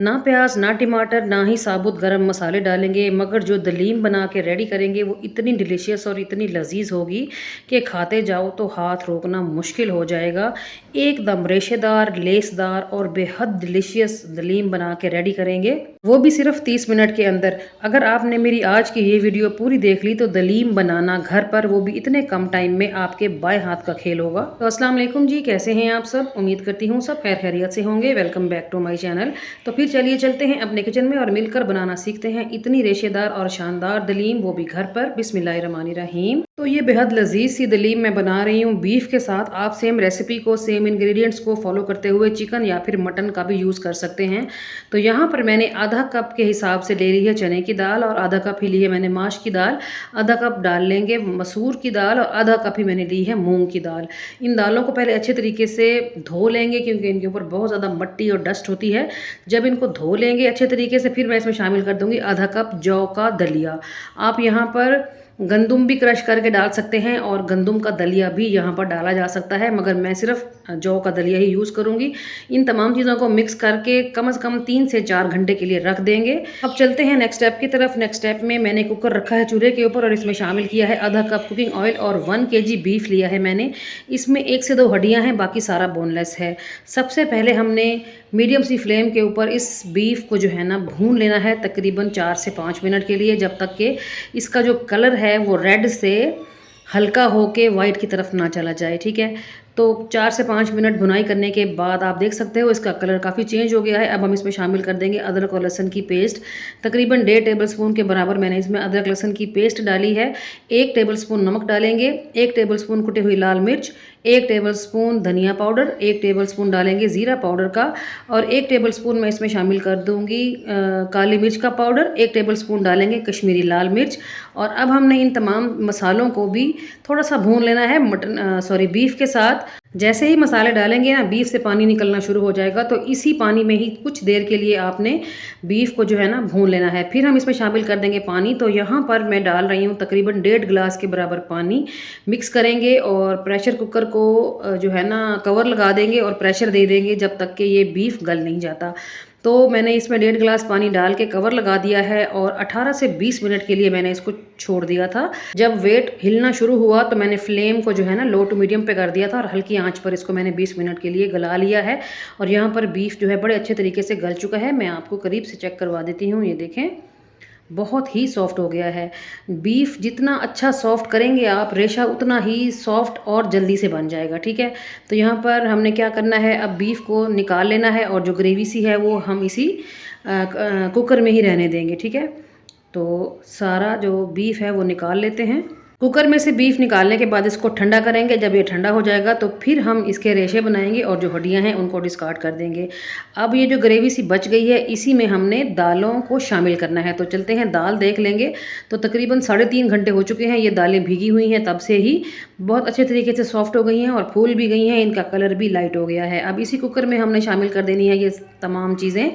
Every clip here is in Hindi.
ना प्याज, ना टमाटर, ना ही साबुत गरम मसाले डालेंगे, मगर जो दलीम बना के रेडी करेंगे वो इतनी डिलीशियस और इतनी लज़ीज़ होगी कि खाते जाओ तो हाथ रोकना मुश्किल हो जाएगा। एकदम रेशेदार, लेसदार और बेहद डिलीशियस दलीम बना के रेडी करेंगे, वो भी सिर्फ 30 मिनट के अंदर। अगर आपने मेरी आज की ये वीडियो पूरी देख ली तो दलीम बनाना घर पर, वो भी इतने कम टाइम में, आपके बाएं हाथ का खेल होगा। तो अस्सलाम वालेकुम जी, कैसे हैं आप सब? उम्मीद करती हूँ सब खैर खैरियत से होंगे। Welcome back to my channel. तो फिर चलिए चलते हैं अपने किचन में और मिलकर बनाना सीखते हैं इतनी रेशेदार और शानदार दलीम, वो भी घर पर। बिस्मिल्लाहिर्रहमानिर्रहीम। तो ये बेहद लजीज सी दलीम मैं बना रही हूँ बीफ के साथ। आप सेम रेसिपी को, सेम इंग्रेडिएंट्स को फॉलो करते हुए चिकन या फिर मटन का भी यूज़ कर सकते हैं। तो यहाँ पर मैंने आधा कप के हिसाब से ले ली है चने की दाल और आधा कप ही ली है मैंने माश की दाल। आधा कप डाल लेंगे मसूर की दाल और आधा कप ही मैंने ली है मूंग की दाल। इन दालों को पहले अच्छे तरीके से धो लेंगे क्योंकि इनके ऊपर बहुत ज़्यादा मिट्टी और डस्ट होती है। जब इनको धो लेंगे अच्छे तरीके से, फिर मैं इसमें शामिल कर दूंगी आधा कप जौ का दलिया। आप यहाँ पर गंदुम भी क्रश करके डाल सकते हैं और गंदुम का दलिया भी यहाँ पर डाला जा सकता है, मगर मैं सिर्फ जौ का दलिया ही यूज़ करूँगी। इन तमाम चीज़ों को मिक्स करके कम से कम 3 से 4 घंटे के लिए रख देंगे। अब चलते हैं नेक्स्ट स्टेप की तरफ। नेक्स्ट स्टेप में मैंने कुकर रखा है चूल्हे के ऊपर और इसमें शामिल किया है आधा कप कुकिंग ऑयल और 1 kg बीफ लिया है मैंने। इसमें 1 से 2 हड्डियाँ हैं, बाकी सारा बोनलेस है। सबसे पहले हमने मीडियम सी फ्लेम के ऊपर इस बीफ को जो है ना भून लेना है तकरीबन 4 से 5 मिनट के लिए, जब तक कि इसका जो कलर है वो रेड से हल्का होके वाइट की तरफ ना चला जाए। ठीक है, तो 4 से 5 मिनट भुनाई करने के बाद आप देख सकते हो इसका कलर काफ़ी चेंज हो गया है। अब हम इसमें शामिल कर देंगे अदरक और लहसुन की पेस्ट। तकरीबन 1.5 टेबलस्पून के बराबर मैंने इसमें अदरक लहसुन की पेस्ट डाली है। 1 टेबलस्पून नमक डालेंगे, 1 टेबलस्पून कुटी हुई लाल मिर्च, 1 टेबलस्पून धनिया पाउडर, 1 टेबलस्पून डालेंगे ज़ीरा पाउडर का और 1 टेबलस्पून मैं इसमें शामिल कर दूंगी काली मिर्च का पाउडर, 1 टेबलस्पून डालेंगे कश्मीरी लाल मिर्च। और अब हमने इन तमाम मसालों को भी थोड़ा सा भून लेना है बीफ के साथ। जैसे ही मसाले डालेंगे ना बीफ से पानी निकलना शुरू हो जाएगा, तो इसी पानी में ही कुछ देर के लिए आपने बीफ को जो है ना भून लेना है। फिर हम इसमें शामिल कर देंगे पानी। तो यहाँ पर मैं डाल रही हूँ तकरीबन 1.5 गिलास के बराबर पानी। मिक्स करेंगे और प्रेशर कुकर को जो है ना कवर लगा देंगे और प्रेशर दे देंगे जब तक कि ये बीफ गल नहीं जाता। तो मैंने इसमें 1.5 गिलास पानी डाल के कवर लगा दिया है और 18 से 20 मिनट के लिए मैंने इसको छोड़ दिया था। जब वेट हिलना शुरू हुआ तो मैंने फ्लेम को जो है ना लो टू मीडियम पे कर दिया था और हल्की आंच पर इसको मैंने 20 मिनट के लिए गला लिया है। और यहाँ पर बीफ जो है बड़े अच्छे तरीके से गल चुका है। मैं आपको करीब से चेक करवा देती हूँ, ये देखें बहुत ही सॉफ्ट हो गया है। बीफ जितना अच्छा सॉफ्ट करेंगे आप, रेशा उतना ही सॉफ्ट और जल्दी से बन जाएगा। ठीक है, तो यहाँ पर हमने क्या करना है, अब बीफ को निकाल लेना है और जो ग्रेवी सी है वो हम इसी कुकर में ही रहने देंगे। ठीक है, तो सारा जो बीफ है वो निकाल लेते हैं। कुकर में से बीफ निकालने के बाद इसको ठंडा करेंगे। जब ये ठंडा हो जाएगा तो फिर हम इसके रेशे बनाएंगे और जो हड्डियां हैं उनको डिस्कार्ड कर देंगे। अब ये जो ग्रेवी सी बच गई है इसी में हमने दालों को शामिल करना है। तो चलते हैं दाल देख लेंगे। तो तकरीबन 3.5 घंटे हो चुके हैं, ये दालें भीगी हुई हैं तब से ही, बहुत अच्छे तरीके से सॉफ्ट हो गई हैं और फूल भी गई हैं, इनका कलर भी लाइट हो गया है। अब इसी कुकर में हमने शामिल कर देनी है ये तमाम चीज़ें।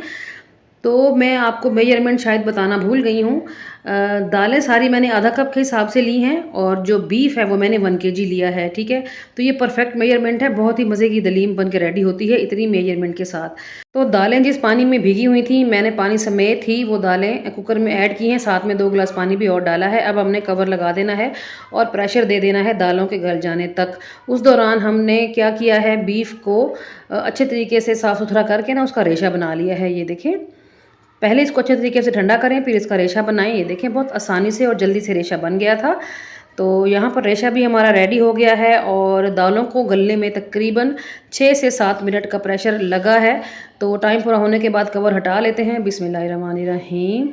तो मैं आपको मेजरमेंट शायद बताना भूल गई हूँ। दालें सारी मैंने आधा कप के हिसाब से ली हैं और जो बीफ है वो मैंने 1 kg लिया है। ठीक है, तो ये परफेक्ट मेजरमेंट है। बहुत ही मज़े की दलीम बन के रेडी होती है इतनी मेजरमेंट के साथ। तो दालें जिस पानी में भीगी हुई थी, मैंने पानी समेत ही वो दालें कुकर में ऐड की हैं, साथ में 2 गिलास पानी भी और डाला है। अब हमने कवर लगा देना है और प्रेशर दे देना है दालों के गल जाने तक। उस दौरान हमने क्या किया है, बीफ को अच्छे तरीके से साफ़ सुथरा करके ना उसका रेशा बना लिया है। ये देखें, पहले इसको अच्छे तरीके से ठंडा करें फिर इसका रेशा बनाएं। ये देखें बहुत आसानी से और जल्दी से रेशा बन गया था। तो यहाँ पर रेशा भी हमारा रेडी हो गया है और दालों को गलने में तकरीबन 6 से 7 मिनट का प्रेशर लगा है। तो टाइम पूरा होने के बाद कवर हटा लेते हैं। बिस्मिल्लाहिर्रहमानिर्रहीम।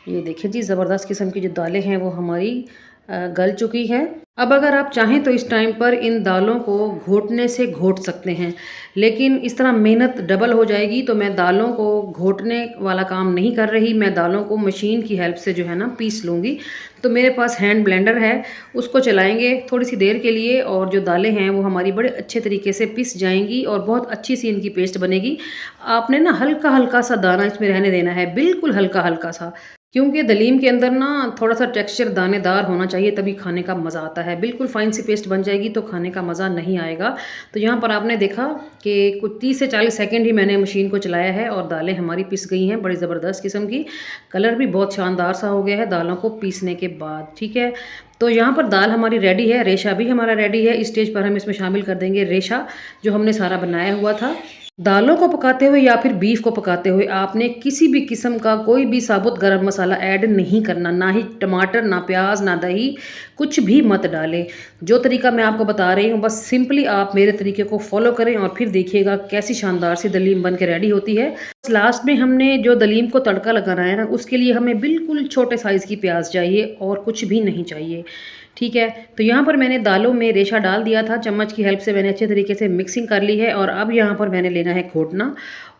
ये देखिए जी, ज़बरदस्त किस्म की जो दालें हैं वो हमारी गल चुकी हैं। अब अगर आप चाहें तो इस टाइम पर इन दालों को घोटने से घोट सकते हैं, लेकिन इस तरह मेहनत डबल हो जाएगी। तो मैं दालों को घोटने वाला काम नहीं कर रही, मैं दालों को मशीन की हेल्प से जो है ना पीस लूँगी। तो मेरे पास हैंड ब्लेंडर है, उसको चलाएंगे थोड़ी सी देर के लिए और जो दालें हैं वो हमारी बड़े अच्छे तरीके से पिस जाएंगी और बहुत अच्छी सी इनकी पेस्ट बनेगी। आपने ना हल्का हल्का सा दाना इसमें रहने देना है, बिल्कुल हल्का हल्का सा। क्योंकि दलीम के अंदर ना थोड़ा-सा टेक्सचर दानेदार होना चाहिए तभी खाने का मज़ा आता है। बिल्कुल फ़ाइन सी पेस्ट बन जाएगी तो खाने का मज़ा नहीं आएगा। तो यहाँ पर आपने देखा कि कुछ 30 से 40 सेकंड ही मैंने मशीन को चलाया है और दालें हमारी पिस गई हैं बड़ी ज़बरदस्त किस्म की। कलर भी बहुत शानदार सा हो गया है दालों को पीसने के बाद, ठीक है। तो यहाँ पर दाल हमारी रेडी है, रेशा भी हमारा रेडी है। इस स्टेज पर हम इसमें शामिल कर देंगे रेशा, जो हमने सारा बनाया हुआ था। दालों को पकाते हुए या फिर बीफ को पकाते हुए आपने किसी भी किस्म का कोई भी साबुत गरम मसाला ऐड नहीं करना, ना ही टमाटर, ना प्याज, ना दही, कुछ भी मत डालें। जो तरीका मैं आपको बता रही हूँ बस सिंपली आप मेरे तरीके को फॉलो करें और फिर देखिएगा कैसी शानदार सी दलीम बन के रेडी होती है। लास्ट में हमने जो दलीम को तड़का लगाना है ना, उसके लिए हमें बिल्कुल छोटे साइज़ की प्याज चाहिए और कुछ भी नहीं चाहिए, ठीक है। तो यहाँ पर मैंने दालों में रेशा डाल दिया था, चम्मच की हेल्प से मैंने अच्छे तरीके से मिक्सिंग कर ली है और अब यहाँ पर मैंने लेना है घोटना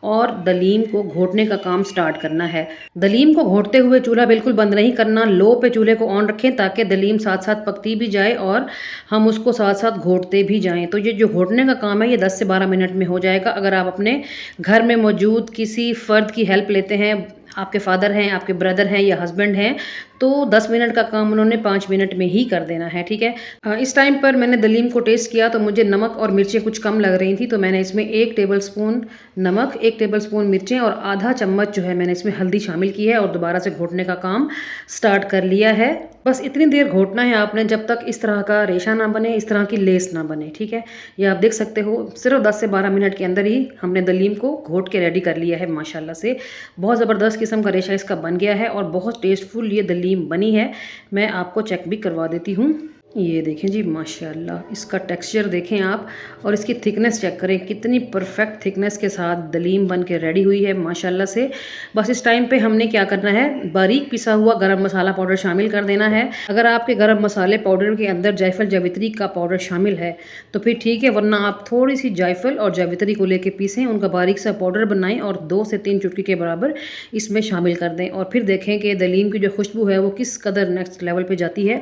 और दलीम को घोटने का काम स्टार्ट करना है। दलीम को घोटते हुए चूल्हा बिल्कुल बंद नहीं करना, लो पे चूल्हे को ऑन रखें ताकि दलीम साथ साथ पकती भी जाए और हम उसको साथ साथ घोटते भी जाएं। तो ये जो घोटने का काम है ये 10 से 12 मिनट में हो जाएगा। अगर आप अपने घर में मौजूद किसी फ़र्द की हेल्प लेते हैं, आपके फादर हैं, आपके ब्रदर हैं या हस्बैंड हैं, तो 10 मिनट का काम उन्होंने 5 मिनट में ही कर देना है, ठीक है। इस टाइम पर मैंने दलीम को टेस्ट किया तो मुझे नमक और मिर्चें कुछ कम लग रही थी, तो मैंने इसमें 1 टेबलस्पून नमक, 1 टेबलस्पून मिर्चें और आधा चम्मच जो है मैंने इसमें हल्दी शामिल की है और दोबारा से घोटने का काम स्टार्ट कर लिया है। बस इतनी देर घोटना है आपने जब तक इस तरह का रेशा ना बने, इस तरह की लेस ना बने, ठीक है। ये आप देख सकते हो सिर्फ 10 से 12 मिनट के अंदर ही हमने दलीम को घोट के रेडी कर लिया है माशाल्लाह से। बहुत ज़बरदस्त किस्म का रेशा इसका बन गया है और बहुत टेस्टफुल ये दलीम बनी है। मैं आपको चेक भी करवा देती हूँ। ये देखें जी माशाल्लाह इसका टेक्सचर देखें आप और इसकी थिकनेस चेक करें, कितनी परफेक्ट थिकनेस के साथ दलीम बन के रेडी हुई है माशाल्लाह से। बस इस टाइम पे हमने क्या करना है, बारीक पिसा हुआ गरम मसाला पाउडर शामिल कर देना है। अगर आपके गरम मसाले पाउडर के अंदर जायफल जावित्री का पाउडर शामिल है तो फिर ठीक है, वरना आप थोड़ी सी जायफल और जावित्री को लेके पीसें, उनका बारीक सा पाउडर बनाएं और 2 से 3 चुटकी के बराबर इसमें शामिल कर दें और फिर देखें कि दलीम की जो खुशबू है वो किस कदर नेक्स्ट लेवल पे जाती है।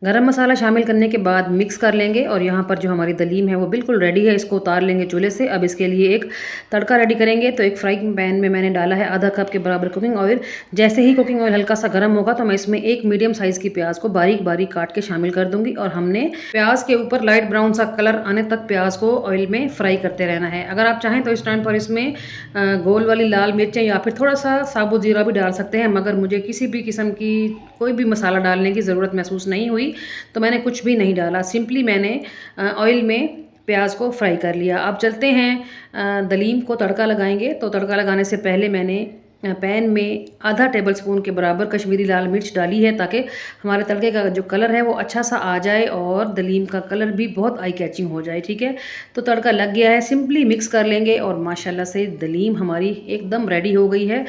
गरम मसाला शामिल करने के बाद मिक्स कर लेंगे और यहाँ पर जो हमारी दलीम है वो बिल्कुल रेडी है। इसको उतार लेंगे चूल्हे से। अब इसके लिए एक तड़का रेडी करेंगे। तो एक फ्राइंग पैन में मैंने डाला है आधा कप के बराबर कुकिंग ऑयल। जैसे ही कुकिंग ऑयल हल्का सा गर्म होगा तो मैं इसमें एक मीडियम साइज़ की प्याज को बारीक बारीक काट के शामिल कर दूंगी और हमने प्याज के ऊपर लाइट ब्राउन सा कलर आने तक प्याज को ऑयल में फ्राई करते रहना है। अगर आप चाहें तो इस टाइम पर इसमें गोल वाली लाल मिर्चें या फिर थोड़ा सा साबुत जीरा भी डाल सकते हैं, मगर मुझे किसी भी किस्म की कोई भी मसाला डालने की ज़रूरत महसूस नहीं हुई तो मैंने कुछ भी नहीं डाला। सिंपली मैंने ऑयल में प्याज को फ्राई कर लिया। अब चलते हैं दलीम को तड़का लगाएंगे। तो तड़का लगाने से पहले मैंने पैन में आधा टेबलस्पून के बराबर कश्मीरी लाल मिर्च डाली है ताकि हमारे तड़के का जो कलर है वो अच्छा सा आ जाए और दलीम का कलर भी बहुत आई कैचिंग हो जाए, ठीक है। तो तड़का लग गया है, सिंपली मिक्स कर लेंगे और माशाल्लाह से दलीम हमारी एकदम रेडी हो गई है।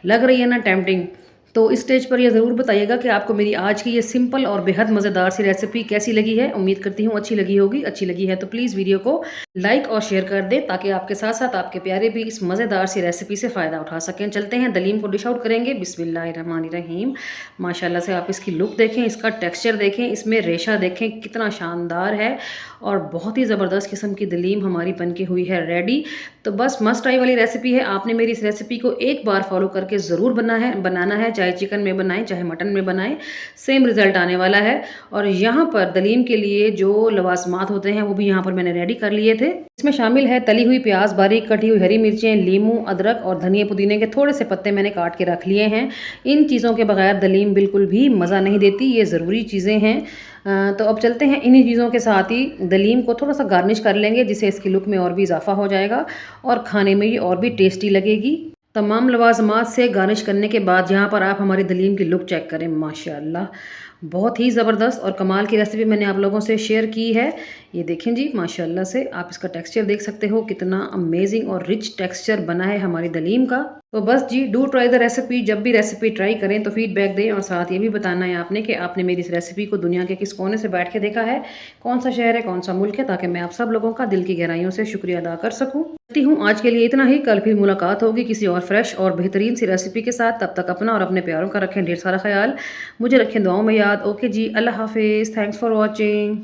लग रही है ना टेम्पटिंग। तो इस स्टेज पर यह ज़रूर बताइएगा कि आपको मेरी आज की ये सिंपल और बेहद मज़ेदार सी रेसिपी कैसी लगी है। उम्मीद करती हूँ अच्छी लगी होगी। अच्छी लगी है तो प्लीज़ वीडियो को लाइक और शेयर कर दें ताकि आपके साथ साथ आपके प्यारे भी इस मज़ेदार सी रेसिपी से फ़ायदा उठा सकें। चलते हैं दलीम को डिश आउट करेंगे। बिस्मिल्लाहिर्रहमानिर्रहीम। माशाल्लाह से आप इसकी लुक देखें, इसका टेक्स्चर देखें, इसमें रेशा देखें कितना शानदार है और बहुत ही ज़बरदस्त किस्म की दलीम हमारी बन के हुई है रेडी। तो बस मस्ट ट्राई वाली रेसिपी है। आपने मेरी इस रेसिपी को एक बार फॉलो करके ज़रूर बनाना है, चाहे चिकन में बनाएं चाहे मटन में बनाएं, सेम रिजल्ट आने वाला है। और यहाँ पर दलीम के लिए जो लवाजमात होते हैं वो भी यहाँ पर मैंने रेडी कर लिए थे। इसमें शामिल है तली हुई प्याज, बारीक कटी हुई हरी मिर्चें, लीमू, अदरक और धनिया पुदीने के थोड़े से पत्ते मैंने काट के रख लिए हैं। इन चीज़ों के बगैर दलीम बिल्कुल भी मज़ा नहीं देती, ये ज़रूरी चीज़ें हैं। तो अब चलते हैं इन्हीं चीज़ों के साथ ही दलीम को थोड़ा सा गार्निश कर लेंगे जिससे इसकी लुक में और भी इजाफा हो जाएगा और खाने में ये और भी टेस्टी लगेगी। तमाम लवाजमात से गार्निश करने के बाद यहाँ पर आप हमारी दलीम की लुक चेक करें। माशाल्लाह बहुत ही ज़बरदस्त और कमाल की रेसिपी मैंने आप लोगों से शेयर की है। ये देखें जी माशाल्लाह से आप इसका टेक्सचर देख सकते हो, कितना अमेजिंग और रिच टेक्सचर बना है हमारी दलीम का। तो बस जी डू ट्राई द रेसिपी। जब भी रेसिपी ट्राई करें तो फीडबैक दें और साथ ये भी बताना है आपने कि आपने मेरी इस रेसिपी को दुनिया के किस कोने से बैठ के देखा है, कौन सा शहर है, कौन सा मुल्क है, ताकि मैं आप सब लोगों का दिल की गहराइयों से शुक्रिया अदा कर सकूँ। करती हूँ आज के लिए इतना ही। कल फिर मुलाकात होगी किसी और फ्रेश और बेहतरीन सी रेसिपी के साथ। तब तक अपना और अपने प्यारों का रखें ढेर सारा ख्याल, मुझे रखें दुआओं में याद। ओके जी, अल्लाह हाफिज़। Thanks for watching.